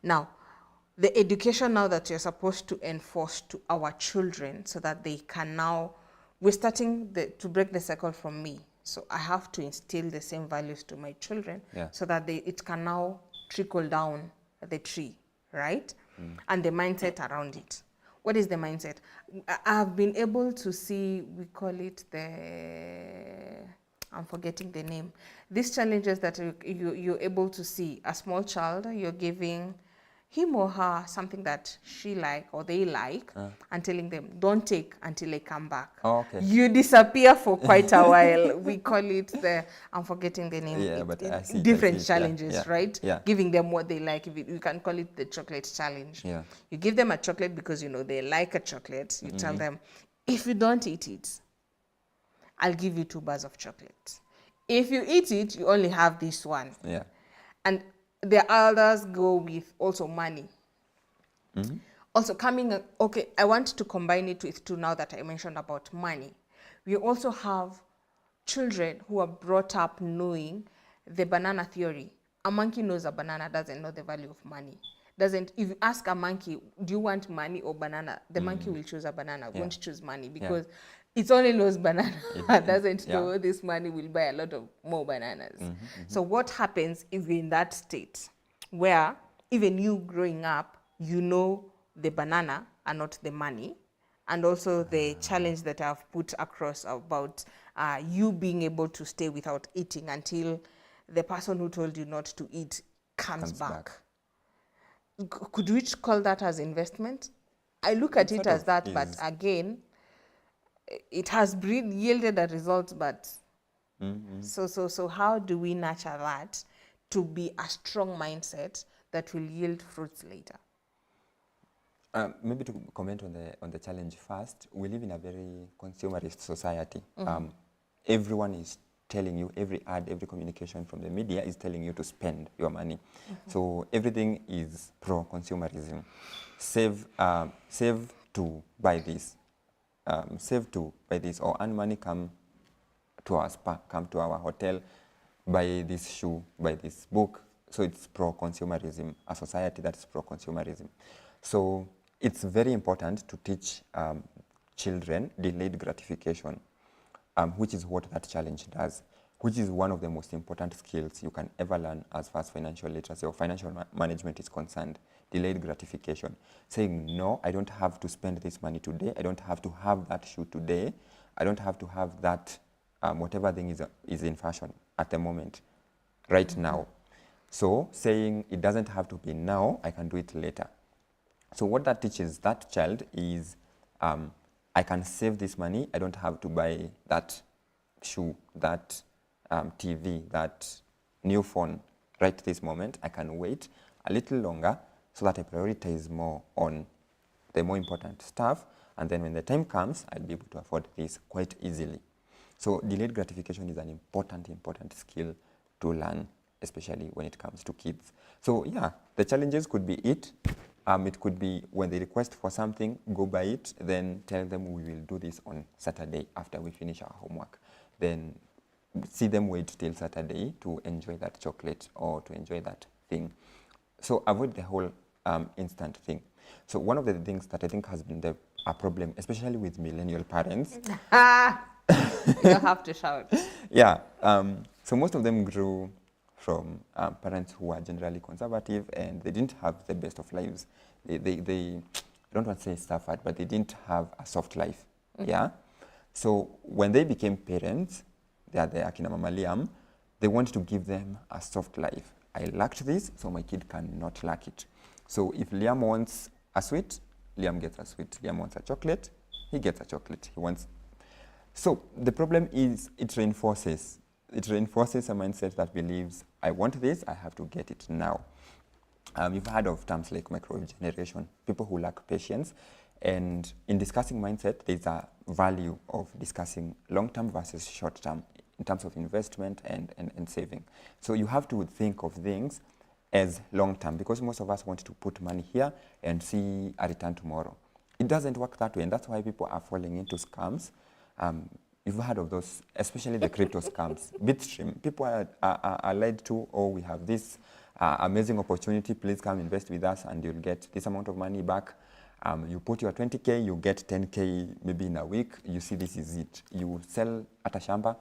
Now, the education now that you're supposed to enforce to our children so that they can now, we're starting to break the cycle from me. So I have to instill the same values to my children so that it can now trickle down the tree, right? And the mindset around it. What is the mindset? I've been able to see, we call it I'm forgetting the name. These challenges that you're able to see, a small child, you're giving him or her something that she like or they like and telling them, don't take until I come back. Oh, okay. You disappear for quite a while. We call it I'm forgetting the name. Yeah, but I see different challenges, right? Yeah. Giving them what they like. You can call it the chocolate challenge. Yeah. You give them a chocolate because you know they like a chocolate. You tell them, if you don't eat it, I'll give you 2 bars of chocolate. If you eat it, you only have this one. Yeah. And the others go with also money. Also okay, I want to combine it with 2 now that I mentioned about money. We also have children who are brought up knowing the banana theory. A monkey knows a banana, doesn't know the value of money. If you ask a monkey, do you want money or banana? The monkey will choose a banana, won't choose money because it only knows banana. It doesn't know this money will buy a lot of more bananas. So what happens if you're in that state where even you growing up, you know the banana and not the money, and also the challenge that I've put across about you being able to stay without eating until the person who told you not to eat comes back. Could we call that as investment? I look at It it sort as of that, but is. again, it has yielded a result, but so how do we nurture that to be a strong mindset that will yield fruits later? Maybe to comment on the challenge first, we live in a very consumerist society. Everyone is telling you, every ad, every communication from the media is telling you to spend your money. So everything is pro-consumerism. Save to buy this. Save to buy this, or earn money, come to our spa, come to our hotel, buy this shoe, buy this book. So it's pro-consumerism, a society that's pro-consumerism. So it's very important to teach children delayed gratification, which is what that challenge does, which is one of the most important skills you can ever learn as far as financial literacy or financial management is concerned. Delayed gratification, saying, no, I don't have to spend this money today. I don't have to have that shoe today. I don't have to have that whatever thing is in fashion at the moment, right now. So saying it doesn't have to be now, I can do it later. So what that teaches that child is I can save this money. I don't have to buy that shoe, that TV, that new phone right this moment. I can wait a little longer so that I prioritize more on the more important stuff. And then when the time comes, I'll be able to afford this quite easily. So delayed gratification is an important skill to learn, especially when it comes to kids. So yeah, the challenges could be it could be when they request for something, go buy it, then tell them we will do this on Saturday after we finish our homework. Then see them wait till Saturday to enjoy that chocolate or to enjoy that thing. So avoid the whole instant thing. So one of the things that I think has been a problem, especially with millennial parents. You don't have to shout. Yeah. So most of them grew from parents who are generally conservative and they didn't have the best of lives. They I don't want to say suffered, but they didn't have a soft life. Yeah. So when they became parents, they are the Akina Mama Liam, they want to give them a soft life. I lacked this, so my kid cannot lack it. So if Liam wants a sweet, Liam gets a sweet. Liam wants a chocolate, he gets a chocolate. He wants. So the problem is it reinforces a mindset that believes, I want this, I have to get it now. You've heard of terms like microwave generation, people who lack patience. And in discussing mindset, there's a value of discussing long-term versus short-term in terms of investment and saving. So you have to think of things as long-term, because most of us want to put money here and see a return tomorrow. It doesn't work that way, and that's why people are falling into scams. You've heard of those, especially the crypto scams. Bitstream, people are lied to, oh, we have this amazing opportunity, please come invest with us and you'll get this amount of money back. You put your 20K, you get 10K maybe in a week, you see this is it. You sell at a shamba,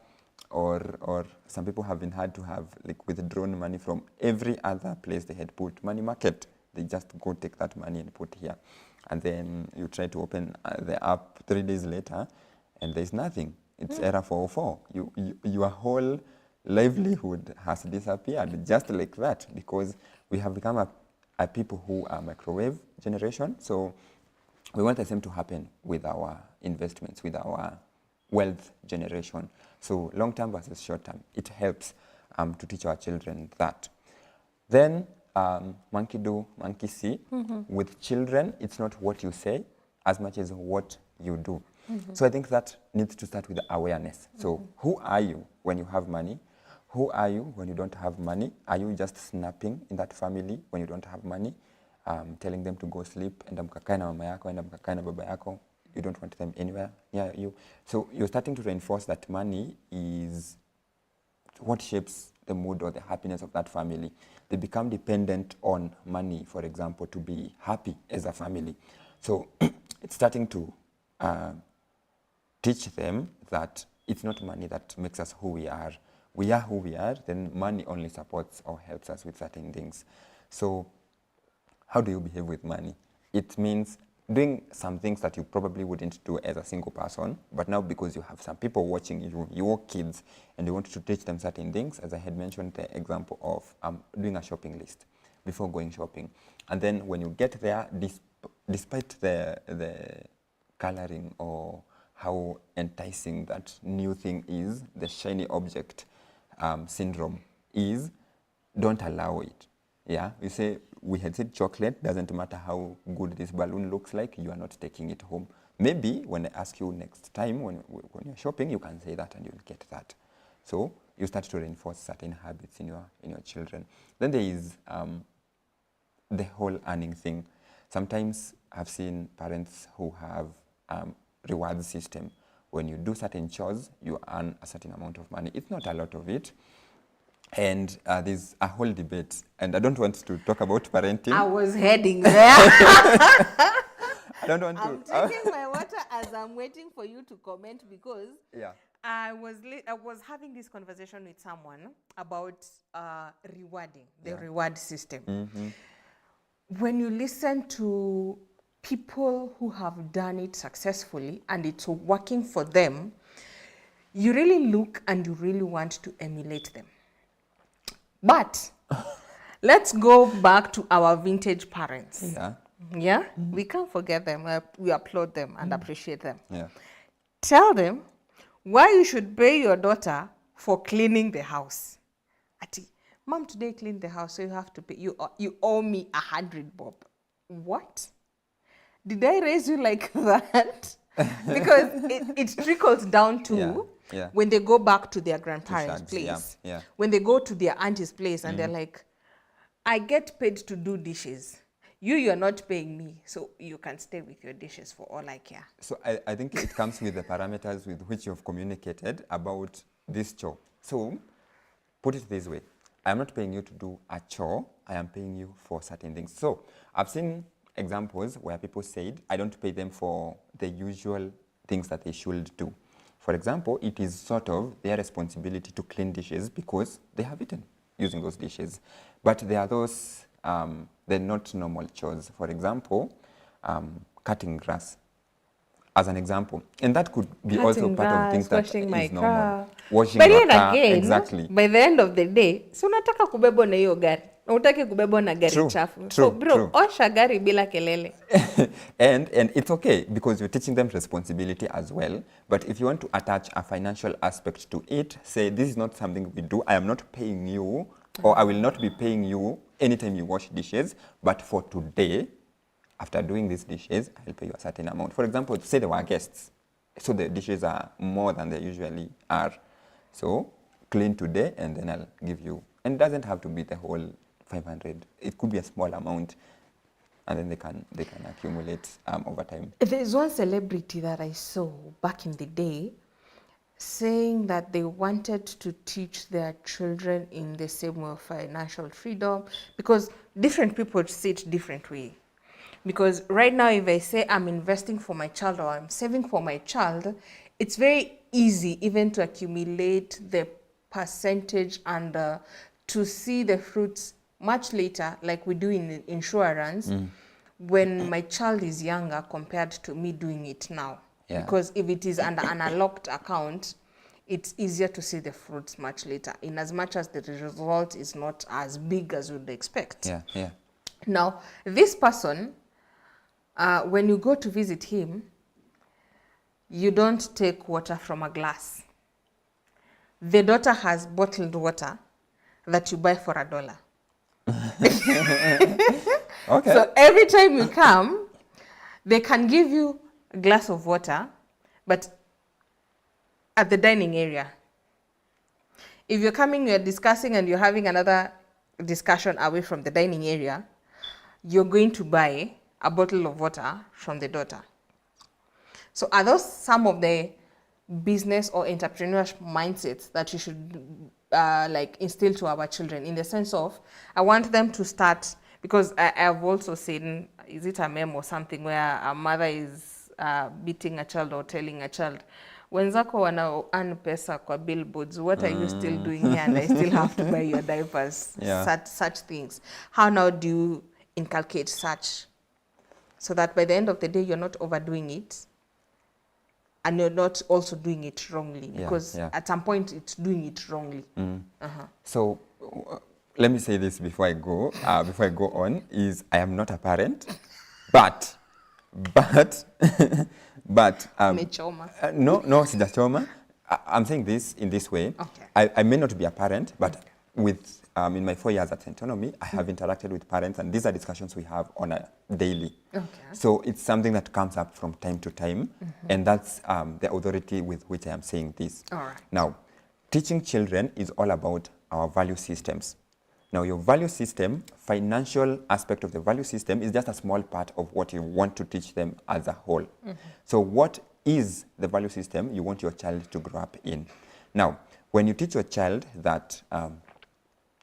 or some people have been had to have like withdrawn money from every other place they had put money market. They just go take that money and put here. And then you try to open the app 3 days later and there's nothing. It's error 404. Your whole livelihood has disappeared just like that, because we have become a people who are microwave generation. So we want the same to happen with our investments, with our wealth generation. So long-term versus short-term, it helps to teach our children that. Then monkey do, monkey see. With children, it's not what you say as much as what you do. So I think that needs to start with awareness. So who are you when you have money? Who are you when you don't have money? Are you just snapping in that family when you don't have money? Telling them to go sleep, enda mkakae na mama yako, enda mkakae na baba yako. You don't want them anywhere near you. So you're starting to reinforce that money is what shapes the mood or the happiness of that family. They become dependent on money, for example, to be happy as a family. So it's starting to teach them that it's not money that makes us who we are. We are who we are, then money only supports or helps us with certain things. So how do you behave with money? It means doing some things that you probably wouldn't do as a single person, but now because you have some people watching you, your kids, and you want to teach them certain things, as I had mentioned the example of doing a shopping list. before going shopping. And then when you get there, despite the coloring or how enticing that new thing is, the shiny object syndrome is, don't allow it. Yeah, you say, we had said chocolate, doesn't matter how good this balloon looks like, you are not taking it home. Maybe when I ask you next time when you're shopping, you can say that and you'll get that. So you start to reinforce certain habits in your children. Then there is the whole earning thing. Sometimes I've seen parents who have reward system. When you do certain chores, you earn a certain amount of money. It's not a lot of it. And there's a whole debate. And I don't want to talk about parenting. I was heading there. I don't want to. I'm taking my water as I'm waiting for you to comment, because I was having this conversation with someone about rewarding, the reward system. Mm-hmm. When you listen to people who have done it successfully and it's working for them, you really look and you really want to emulate them. But let's go back to our vintage parents. Yeah. Yeah? We can't forget them. We applaud them and appreciate them. Yeah. Tell them why you should pay your daughter for cleaning the house. Ati, Mom today cleaned the house, so you have to pay. You owe me 100 bob. What? Did I raise you like that? Because it trickles down to when they go back to their grandparents' place. Yeah. When they go to their auntie's place and they're like, I get paid to do dishes. You're not paying me, so you can stay with your dishes for all I care. So I think it comes with the parameters with which you've communicated about this chore. So put it this way. I'm not paying you to do a chore. I am paying you for certain things. So I've seen examples where people said, I don't pay them for the usual things that they should do. For example, it is sort of their responsibility to clean dishes because they have eaten using those dishes. But there are those, they're not normal chores. For example, cutting grass, as an example. And that could be Cutting also part grass, of things that washing is my normal. car. Washing But your then car, again, exactly. by the end of the day, so unataka kubebwa na hiyo gari. Unataka kubebwa na gari chafu. So bro, osha gari bila kelele. And it's okay because you're teaching them responsibility as well. But if you want to attach a financial aspect to it, say this is not something we do. I am not paying you, or I will not be paying you anytime you wash dishes. But for today, after doing these dishes, I'll pay you a certain amount. For example, say there were guests. So the dishes are more than they usually are. So clean today and then I'll give you. And it doesn't have to be the whole 500. It could be a small amount and then they can accumulate over time. There's one celebrity that I saw back in the day saying that they wanted to teach their children in the same way of financial freedom because different people see it different way. Because right now, if I say I'm investing for my child or I'm saving for my child, it's very easy even to accumulate the percentage and to see the fruits much later, like we do in insurance, when my child is younger compared to me doing it now. Yeah. Because if it is under an unlocked account, it's easier to see the fruits much later, in as much as the result is not as big as you'd expect. Yeah. Now, this person, when you go to visit him, you don't take water from a glass. The daughter has bottled water that you buy for $1. Okay. So every time you come, they can give you a glass of water, but at the dining area. If you're coming, you're discussing and you're having another discussion away from the dining area, you're going to buy a bottle of water from the daughter. So are those some of the business or entrepreneurship mindsets that you should like instill to our children, in the sense of, I want them to start, because I've also seen, is it a meme or something, where a mother is beating a child or telling a child, wenzako wana earn pesa kwa billboards, what are you still doing here and I still have to buy your diapers? Yeah. Such things. How now do you inculcate such, so that by the end of the day you're not overdoing it and you're not also doing it wrongly, because at some point it's doing it wrongly. So let me say this before I go on, is I am not a parent, but Umechoma. no, sijachoma. I'm saying this in this way. Okay. I may not be a parent, but with in my 4 years at Autonomy, I have interacted with parents, and these are discussions we have on a daily. Okay. So it's something that comes up from time to time, and that's the authority with which I am saying this. All right. Now, teaching children is all about our value systems. Now, your value system, financial aspect of the value system is just a small part of what you want to teach them as a whole. So what is the value system you want your child to grow up in? Now, when you teach your child that,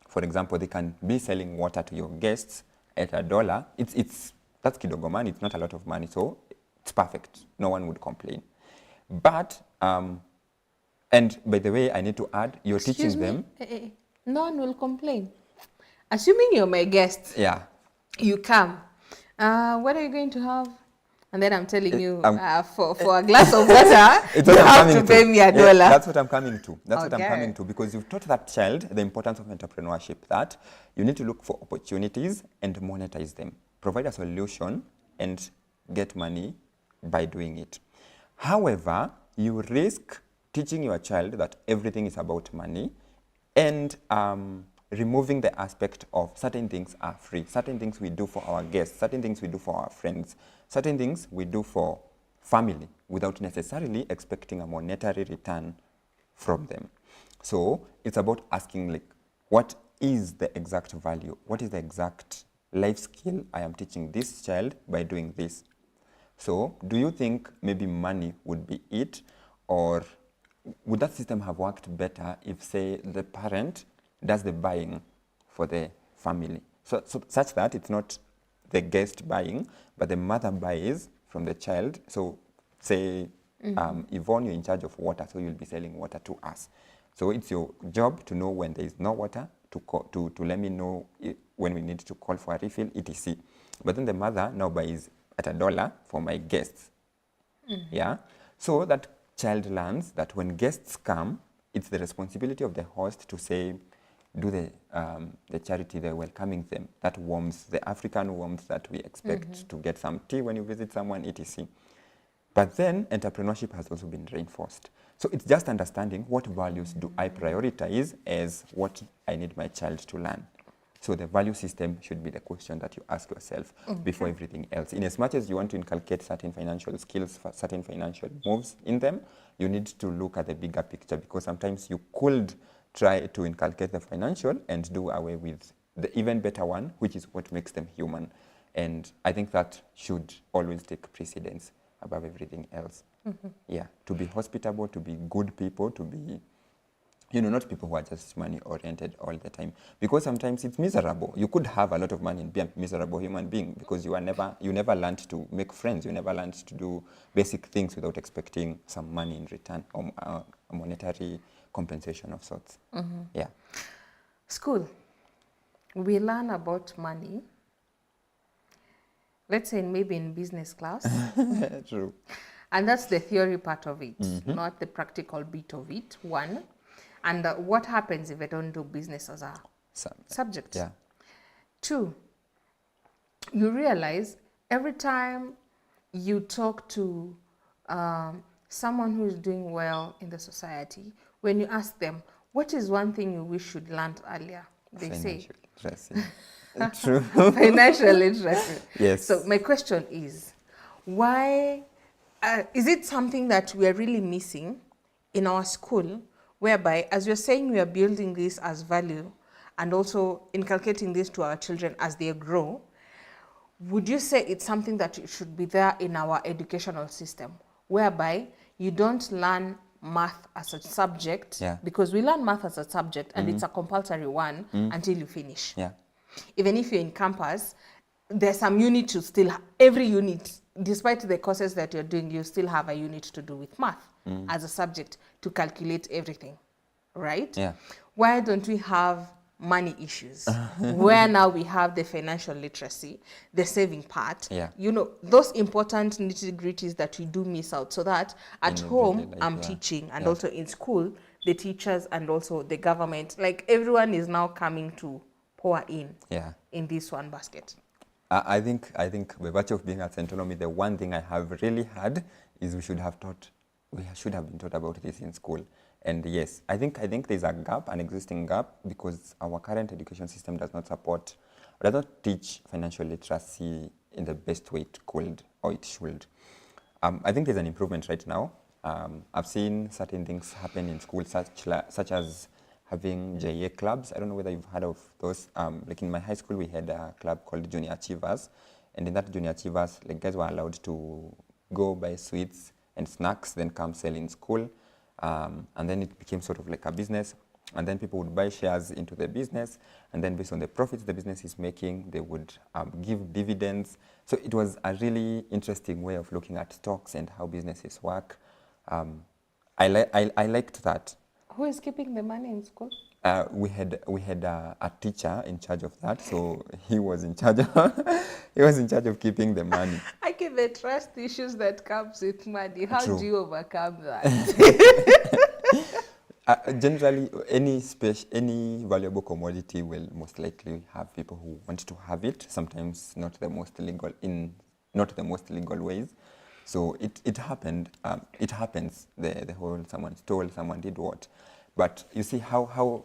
for example, they can be selling water to your guests at $1, that's kidogo money, it's not a lot of money, so it's perfect. No one would complain. But, and by the way, I need to add, you're teaching them. No one will complain. Assuming you're my guest, Yeah. you come. What are you going to have? And then I'm telling you, for a glass of water, you have to pay me $1. Yeah, that's what I'm coming to. That's what I'm Okay. coming to, because you've taught that child the importance of entrepreneurship, that you need to look for opportunities and monetize them. Provide a solution and get money by doing it. However, you risk teaching your child that everything is about money and removing the aspect of certain things are free, certain things we do for our guests, certain things we do for our friends, certain things we do for family without necessarily expecting a monetary return from them. So it's about asking, like, what is the exact value? What is the exact life skill I am teaching this child by doing this? So do you think maybe money would be it, or would that system have worked better if, say, the parent does the buying for the family? So such that it's not the guest buying, but the mother buys from the child. So say, Yvonne, you're in charge of water, so you'll be selling water to us. So it's your job to know when there is no water, to let me know when we need to call for a refill, etc. But then the mother now buys at $1 for my guests. Yeah. So that child learns that when guests come, it's the responsibility of the host to say, do the charity, the welcoming them. That warmth, the African warmth that we expect to get some tea when you visit someone, etc. But then entrepreneurship has also been reinforced. So it's just understanding what values do I prioritize as what I need my child to learn. So the value system should be the question that you ask yourself before everything else. In as much as you want to inculcate certain financial skills, certain financial moves in them, you need to look at the bigger picture, because sometimes you could try to inculcate the financial and do away with the even better one, which is what makes them human. And I think that should always take precedence above everything else. Yeah, to be hospitable, to be good people, to be, not people who are just money-oriented all the time. Because sometimes it's miserable. You could have a lot of money and be a miserable human being, because you never learned to make friends. You never learned to do basic things without expecting some money in return, or a monetary compensation of sorts. Yeah. School, we learn about money, let's say maybe in business class. True. And that's the theory part of it, not the practical bit of it, one. And what happens if I don't do business as a subject? Yeah. Two, you realize every time you talk to someone who is doing well in the society, when you ask them, what is one thing you wish you'd learned earlier? They say, literacy. True. financial literacy. Yes. So my question is, why, is it something that we are really missing in our school, whereby, as you're saying, we are building this as value and also inculcating this to our children as they grow? Would you say it's something that should be there in our educational system, whereby you don't learn math as a subject, because we learn math as a subject and it's a compulsory one until you finish. Yeah. Even if you're in campus, there's some unit to still, every unit, despite the courses that you're doing, you still have a unit to do with math as a subject to calculate everything, right? Yeah. Why don't we have money issues where now we have the financial literacy, the saving part, those important nitty-gritties that we do miss out, so that at home I'm teaching, and also in school the teachers and also the government, like everyone is now coming to pour in Yeah. in this one basket? I think by virtue of being at St. Olomi, the one thing I have really had is we should have been taught about this in school. And yes, I think there's a gap, an existing gap, because our current education system does not teach financial literacy in the best way it could or it should. I think there's an improvement right now. I've seen certain things happen in schools, such as having JA clubs. I don't know whether you've heard of those. Like in my high school, we had a club called Junior Achievers. And in that Junior Achievers, like guys were allowed to go buy sweets and snacks, then come sell in school. And then it became sort of like a business. And then people would buy shares into the business. And then based on the profits the business is making, they would give dividends. So it was a really interesting way of looking at stocks and how businesses work. I liked that. Who is keeping the money in school? We had a teacher in charge of that, so he was in charge of keeping the money. I get the trust issues that comes with money. How True. do you overcome that? Generally, any valuable commodity will most likely have people who want to have it. Sometimes not the most legal ways. So it happened. It happens. The whole someone stole, someone did what. But you see how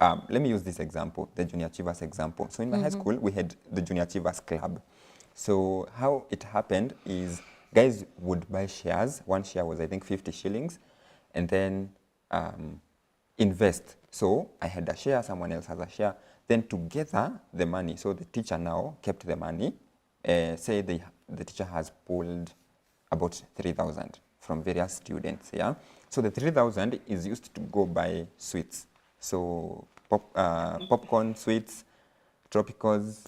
let me use this example, the Junior Achievers example. So in my high school, we had the Junior Achievers Club. So how it happened is guys would buy shares. One share was, I think, 50 shillings. And then invest. So I had a share, someone else has a share. Then together, the money. So the teacher now kept the money. Say the teacher has pulled about 3,000 from various students. Yeah. So the 3,000 is used to go buy sweets. So popcorn, sweets, tropicals,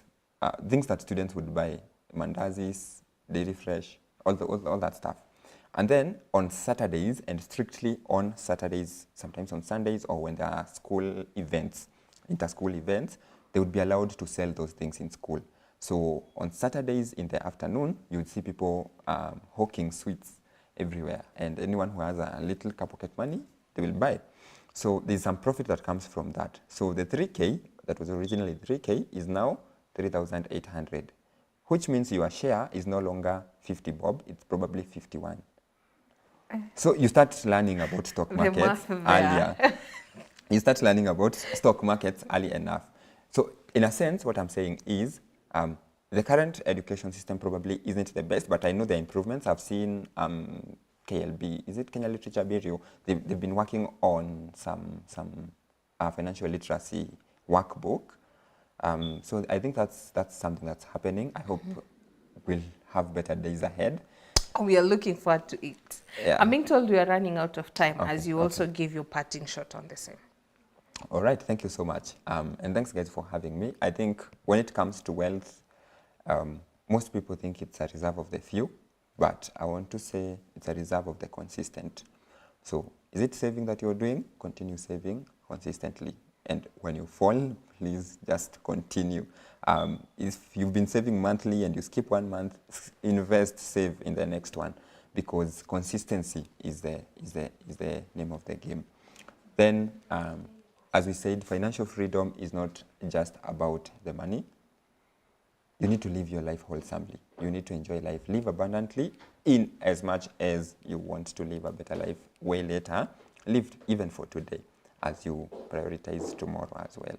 things that students would buy, mandazis, dairy fresh, all that stuff. And then on Saturdays, and strictly on Saturdays, sometimes on Sundays, or when there are school events, inter-school events, they would be allowed to sell those things in school. So on Saturdays in the afternoon, you would see people hawking sweets everywhere. And anyone who has a little pocket money, they will buy. So there's some profit that comes from that. So the 3K, that was originally 3K, is now 3,800, which means your share is no longer 50 bob, it's probably 51. So you start learning about stock markets earlier. You start learning about stock markets early enough. So in a sense, what I'm saying is the current education system probably isn't the best, but I know there are improvements. I've seen KLB, is it Kenya Literature Bureau? They've been working on some financial literacy workbook. So I think that's something that's happening. I hope we'll have better days ahead. We are looking forward to it. Yeah. I'm being told we are running out of time, Okay, as you also give your parting shot on the same. All right, thank you so much. And thanks, guys, for having me. I think when it comes to wealth, most people think it's a reserve of the few, but I want to say it's a reserve of the consistent. So is it saving that you're doing? Continue saving consistently. And when you fall, please just continue. If you've been saving monthly and you skip 1 month, invest, save in the next one, because consistency is the name of the game. Then, as we said, financial freedom is not just about the money. You need to live your life wholesomely. You need to enjoy life. Live abundantly in as much as you want to live a better life way later. Live even for today as you prioritize tomorrow as well.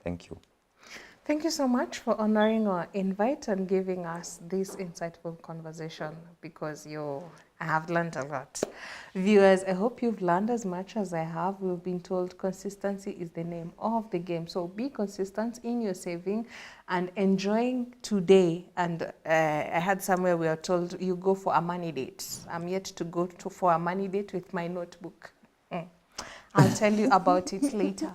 Thank you. Thank you so much for honoring our invite and giving us this insightful conversation, because I have learned a lot. Viewers, I hope you've learned as much as I have. We've been told consistency is the name of the game. So be consistent in your saving and enjoying today. And I had somewhere we are told you go for a money date. I'm yet to go for a money date with my notebook. I'll tell you about it later.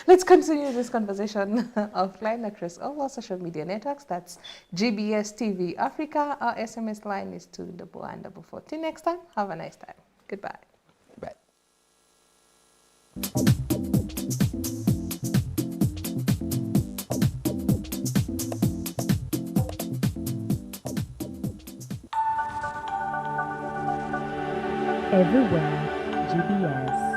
Let's continue this conversation offline across all our social media networks. That's GBS TV Africa. Our SMS line is 21144. Till next time, have a nice time. Goodbye. Bye. Everywhere, GBS.